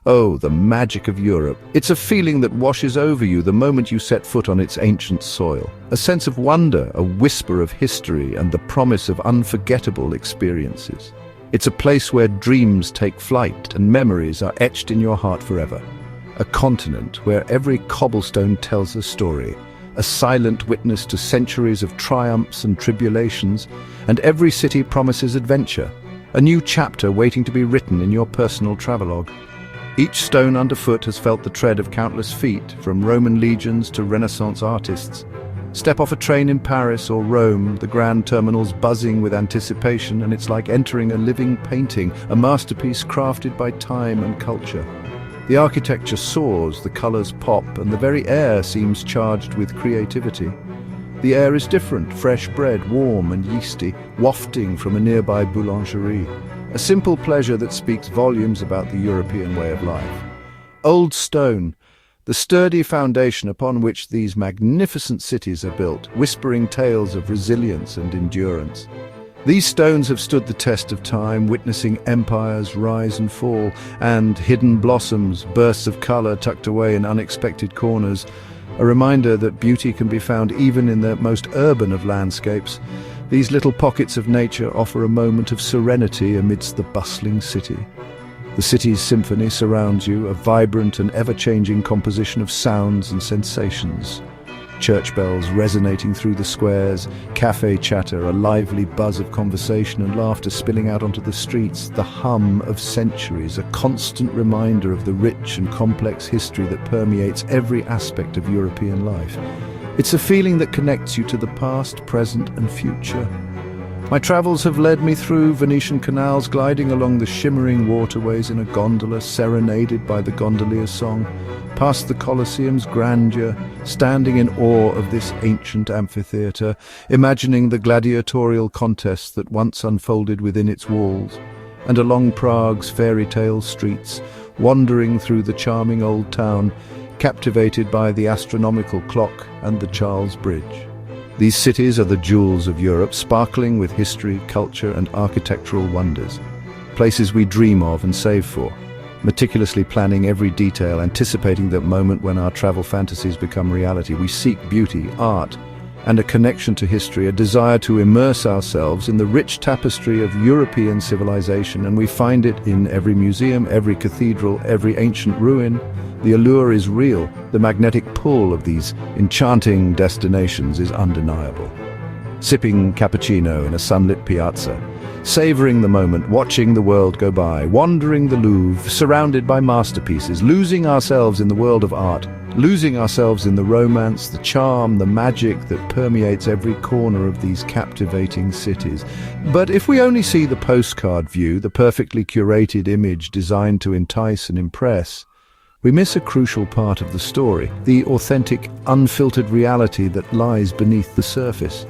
Oh, the magic of Europe. It's a feeling that washes over you the moment you set foot on its ancient soil. A sense of wonder, a whisper of history, and the promise of unforgettable experiences. It's a place where dreams take flight and memories are etched in your heart forever. A continent where every cobblestone tells a story, a silent witness to centuries of triumphs and tribulations, and every city promises adventure, a new chapter waiting to be written in your personal travelogue. Each stone underfoot has felt the tread of countless feet, from Roman legions to Renaissance artists. Step off a train in Paris or Rome, the grand terminal's buzzing with anticipation, and it's like entering a living painting, a masterpiece crafted by time and culture. The architecture soars, the colors pop, and the very air seems charged with creativity. The air is different, fresh bread, warm and yeasty, wafting from a nearby boulangerie. A simple pleasure that speaks volumes about the European way of life. Old stone, the sturdy foundation upon which these magnificent cities are built, whispering tales of resilience and endurance. These stones have stood the test of time, witnessing empires rise and fall, and hidden blossoms, bursts of color tucked away in unexpected corners, a reminder that beauty can be found even in the most urban of landscapes. These little pockets of nature offer a moment of serenity amidst the bustling city. The city's symphony surrounds you, a vibrant and ever-changing composition of sounds and sensations. Church bells resonating through the squares, cafe chatter, a lively buzz of conversation and laughter spilling out onto the streets, the hum of centuries, a constant reminder of the rich and complex history that permeates every aspect of European life. It's a feeling that connects you to the past, present and future. My travels have led me through Venetian canals, gliding along the shimmering waterways in a gondola, serenaded by the gondolier's song, past the Colosseum's grandeur, standing in awe of this ancient amphitheatre, imagining the gladiatorial contests that once unfolded within its walls, and along Prague's fairy tale streets, wandering through the charming old town, captivated by the astronomical clock and the Charles Bridge. These cities are the jewels of Europe, sparkling with history, culture and architectural wonders. Places we dream of and save for, meticulously planning every detail, anticipating that moment when our travel fantasies become reality. We seek beauty, art, and a connection to history, a desire to immerse ourselves in the rich tapestry of European civilization, and we find it in every museum, every cathedral, every ancient ruin. The allure is real. The magnetic pull of these enchanting destinations is undeniable. Sipping cappuccino in a sunlit piazza, savoring the moment, watching the world go by, wandering the Louvre, surrounded by masterpieces, losing ourselves in the world of art, losing ourselves in the romance, the charm, the magic that permeates every corner of these captivating cities. But if we only see the postcard view, the perfectly curated image designed to entice and impress, we miss a crucial part of the story, the authentic, unfiltered reality that lies beneath the surface.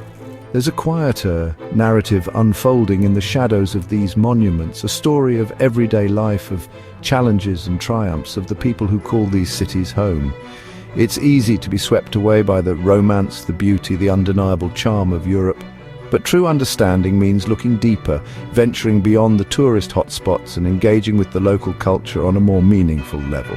There's a quieter narrative unfolding in the shadows of these monuments, a story of everyday life, of challenges and triumphs, of the people who call these cities home. It's easy to be swept away by the romance, the beauty, the undeniable charm of Europe. But true understanding means looking deeper, venturing beyond the tourist hotspots and engaging with the local culture on a more meaningful level.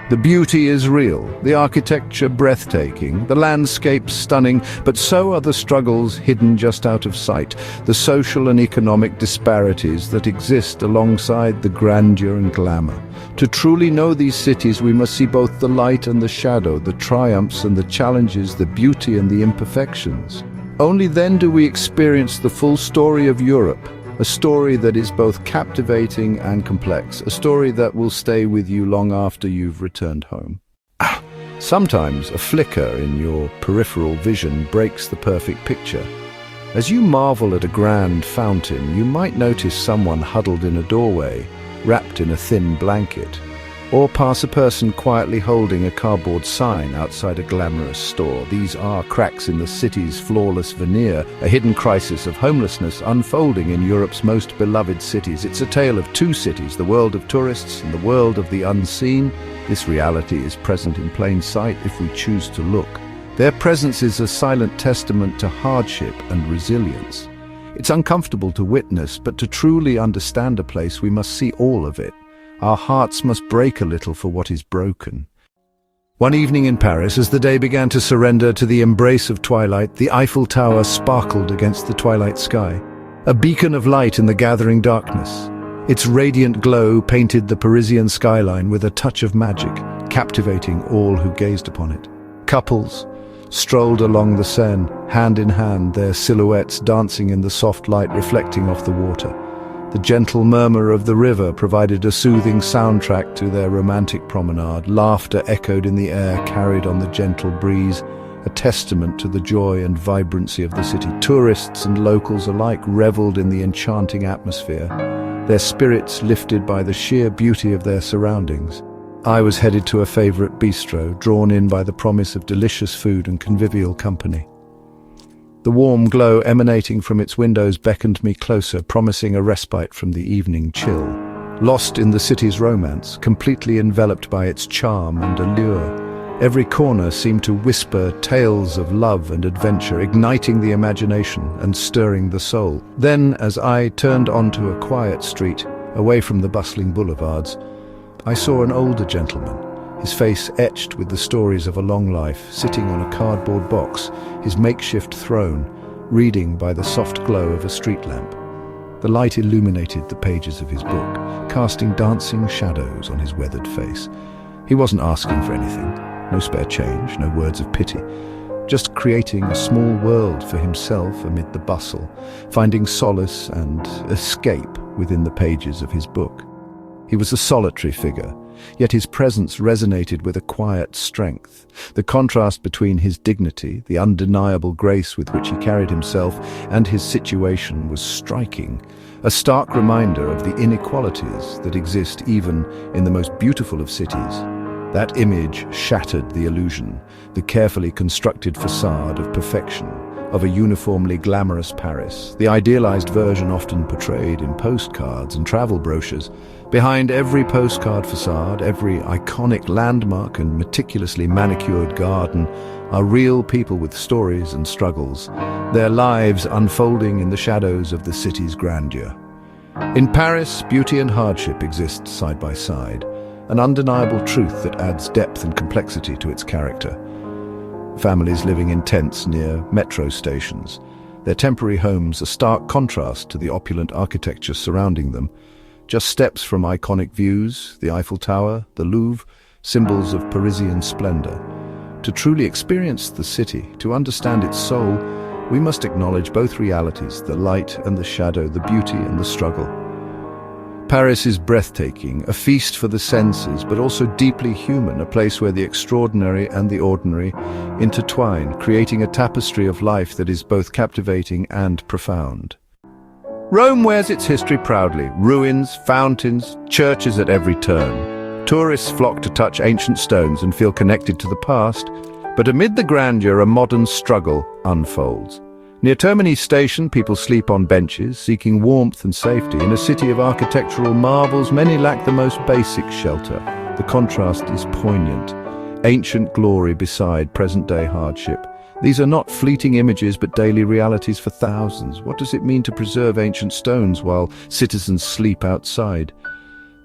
The beauty is real, the architecture breathtaking, the landscape stunning, but so are the struggles hidden just out of sight, the social and economic disparities that exist alongside the grandeur and glamour. To truly know these cities, we must see both the light and the shadow, the triumphs and the challenges, the beauty and the imperfections. Only then do we experience the full story of Europe. A story that is both captivating and complex, a story that will stay with you long after you've returned home. Sometimes a flicker in your peripheral vision breaks the perfect picture. As you marvel at a grand fountain, you might notice someone huddled in a doorway, wrapped in a thin blanket, or pass a person quietly holding a cardboard sign outside a glamorous store. These are cracks in the city's flawless veneer, a hidden crisis of homelessness unfolding in Europe's most beloved cities. It's a tale of two cities, the world of tourists and the world of the unseen. This reality is present in plain sight if we choose to look. Their presence is a silent testament to hardship and resilience. It's uncomfortable to witness, but to truly understand a place, we must see all of it. Our hearts must break a little for what is broken. One evening in Paris, as the day began to surrender to the embrace of twilight, the Eiffel Tower sparkled against the twilight sky, a beacon of light in the gathering darkness. Its radiant glow painted the Parisian skyline with a touch of magic, captivating all who gazed upon it. Couples strolled along the Seine, hand in hand, their silhouettes dancing in the soft light reflecting off the water. The gentle murmur of the river provided a soothing soundtrack to their romantic promenade. Laughter echoed in the air, carried on the gentle breeze, a testament to the joy and vibrancy of the city. Tourists and locals alike reveled in the enchanting atmosphere, their spirits lifted by the sheer beauty of their surroundings. I was headed to a favorite bistro, drawn in by the promise of delicious food and convivial company. The warm glow emanating from its windows beckoned me closer, promising a respite from the evening chill. Lost in the city's romance, completely enveloped by its charm and allure, every corner seemed to whisper tales of love and adventure, igniting the imagination and stirring the soul. Then, as I turned onto a quiet street, away from the bustling boulevards, I saw an older gentleman, his face etched with the stories of a long life, sitting on a cardboard box, his makeshift throne, reading by the soft glow of a street lamp. The light illuminated the pages of his book, casting dancing shadows on his weathered face. He wasn't asking for anything, no spare change, no words of pity, just creating a small world for himself amid the bustle, finding solace and escape within the pages of his book. He was a solitary figure, yet his presence resonated with a quiet strength. The contrast between his dignity, the undeniable grace with which he carried himself, and his situation was striking, a stark reminder of the inequalities that exist even in the most beautiful of cities. That image shattered the illusion, the carefully constructed facade of perfection, of a uniformly glamorous Paris, the idealized version often portrayed in postcards and travel brochures. Behind every postcard facade, every iconic landmark and meticulously manicured garden are real people with stories and struggles, their lives unfolding in the shadows of the city's grandeur. In Paris, beauty and hardship exist side by side, an undeniable truth that adds depth and complexity to its character. Families living in tents near metro stations, their temporary homes a stark contrast to the opulent architecture surrounding them. Just steps from iconic views, the Eiffel Tower, the Louvre, symbols of Parisian splendor. To truly experience the city, to understand its soul, we must acknowledge both realities, the light and the shadow, the beauty and the struggle. Paris is breathtaking, a feast for the senses, but also deeply human, a place where the extraordinary and the ordinary intertwine, creating a tapestry of life that is both captivating and profound. Rome wears its history proudly, ruins, fountains, churches at every turn. Tourists flock to touch ancient stones and feel connected to the past, but amid the grandeur, a modern struggle unfolds. Near Termini Station, people sleep on benches, seeking warmth and safety. In a city of architectural marvels, many lack the most basic shelter. The contrast is poignant. Ancient glory beside present-day hardship. These are not fleeting images, but daily realities for thousands. What does it mean to preserve ancient stones while citizens sleep outside?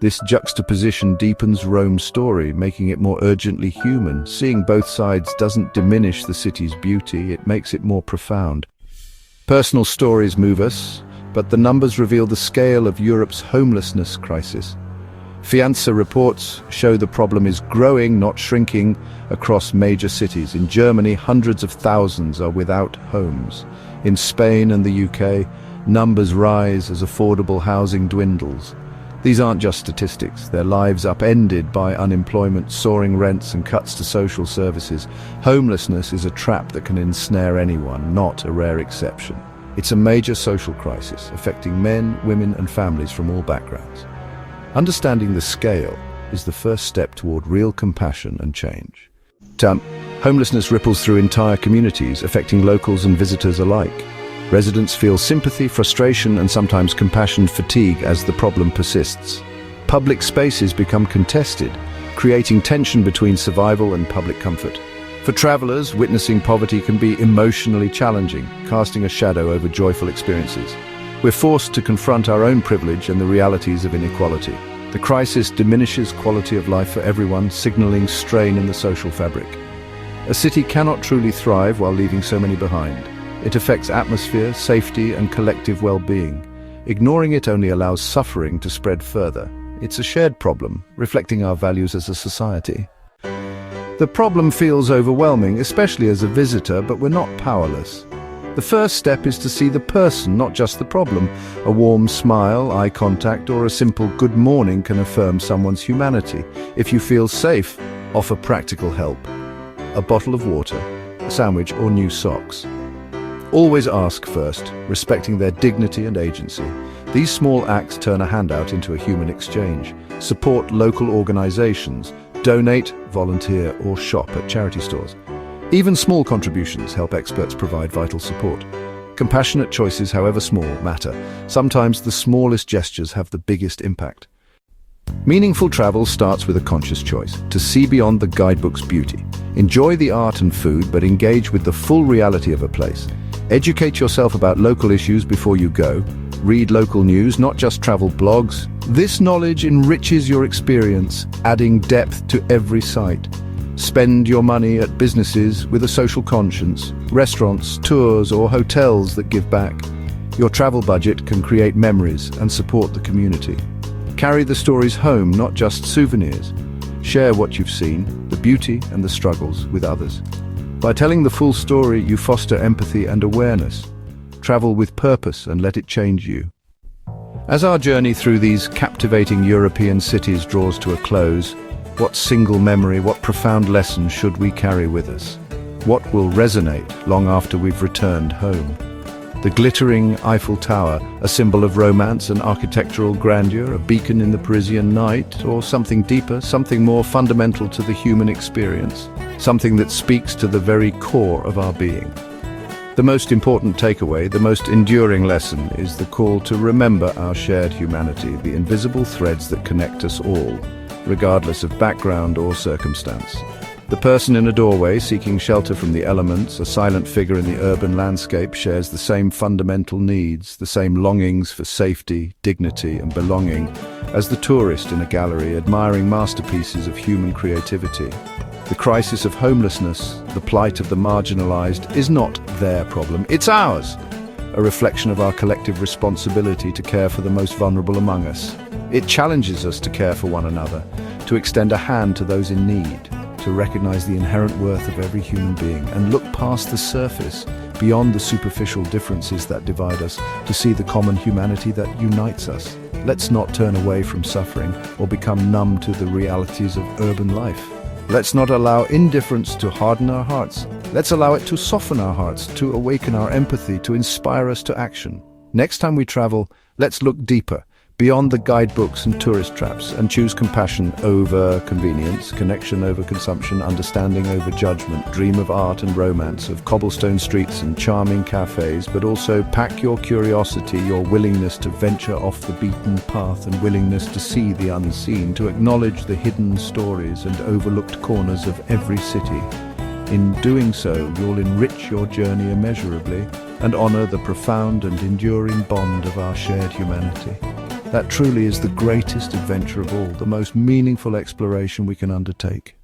This juxtaposition deepens Rome's story, making it more urgently human. Seeing both sides doesn't diminish the city's beauty, it makes it more profound. Personal stories move us, but the numbers reveal the scale of Europe's homelessness crisis. Fianza reports show the problem is growing, not shrinking, across major cities. In Germany, hundreds of thousands are without homes. In Spain and the UK, numbers rise as affordable housing dwindles. These aren't just statistics, they're lives upended by unemployment, soaring rents and cuts to social services. Homelessness is a trap that can ensnare anyone, not a rare exception. It's a major social crisis, affecting men, women and families from all backgrounds. Understanding the scale is the first step toward real compassion and change. Homelessness ripples through entire communities, affecting locals and visitors alike. Residents feel sympathy, frustration, and sometimes compassion fatigue as the problem persists. Public spaces become contested, creating tension between survival and public comfort. For travelers, witnessing poverty can be emotionally challenging, casting a shadow over joyful experiences. We're forced to confront our own privilege and the realities of inequality. The crisis diminishes quality of life for everyone, signaling strain in the social fabric. A city cannot truly thrive while leaving so many behind. It affects atmosphere, safety, and collective well-being. Ignoring it only allows suffering to spread further. It's a shared problem, reflecting our values as a society. The problem feels overwhelming, especially as a visitor, but we're not powerless. The first step is to see the person, not just the problem. A warm smile, eye contact, or a simple good morning can affirm someone's humanity. If you feel safe, offer practical help. A bottle of water, a sandwich, or new socks. Always ask first, respecting their dignity and agency. These small acts turn a handout into a human exchange. Support local organizations. Donate, volunteer, or shop at charity stores. Even small contributions help experts provide vital support. Compassionate choices, however small, matter. Sometimes the smallest gestures have the biggest impact. Meaningful travel starts with a conscious choice to see beyond the guidebook's beauty. Enjoy the art and food, but engage with the full reality of a place. Educate yourself about local issues before you go. Read local news, not just travel blogs. This knowledge enriches your experience, adding depth to every site. Spend your money at businesses with a social conscience, restaurants, tours, or hotels that give back. Your travel budget can create memories and support the community. Carry the stories home, not just souvenirs. Share what you've seen, the beauty and the struggles, with others. By telling the full story, you foster empathy and awareness. Travel with purpose and let it change you. As our journey through these captivating European cities draws to a close, what single memory, what profound lesson should we carry with us? What will resonate long after we've returned home? The glittering Eiffel Tower, a symbol of romance and architectural grandeur, a beacon in the Parisian night, or something deeper, something more fundamental to the human experience, something that speaks to the very core of our being. The most important takeaway, the most enduring lesson, is the call to remember our shared humanity, the invisible threads that connect us all, regardless of background or circumstance. The person in a doorway seeking shelter from the elements, a silent figure in the urban landscape, shares the same fundamental needs, the same longings for safety, dignity, and belonging as the tourist in a gallery admiring masterpieces of human creativity. The crisis of homelessness, the plight of the marginalized, is not their problem, it's ours, a reflection of our collective responsibility to care for the most vulnerable among us. It challenges us to care for one another, to extend a hand to those in need, to recognize the inherent worth of every human being and look past the surface, beyond the superficial differences that divide us, to see the common humanity that unites us. Let's not turn away from suffering or become numb to the realities of urban life. Let's not allow indifference to harden our hearts. Let's allow it to soften our hearts, to awaken our empathy, to inspire us to action. Next time we travel, let's look deeper, beyond the guidebooks and tourist traps, and choose compassion over convenience, connection over consumption, understanding over judgment. Dream of art and romance, of cobblestone streets and charming cafes, but also pack your curiosity, your willingness to venture off the beaten path and willingness to see the unseen, to acknowledge the hidden stories and overlooked corners of every city. In doing so, you'll enrich your journey immeasurably and honor the profound and enduring bond of our shared humanity. That truly is the greatest adventure of all, the most meaningful exploration we can undertake.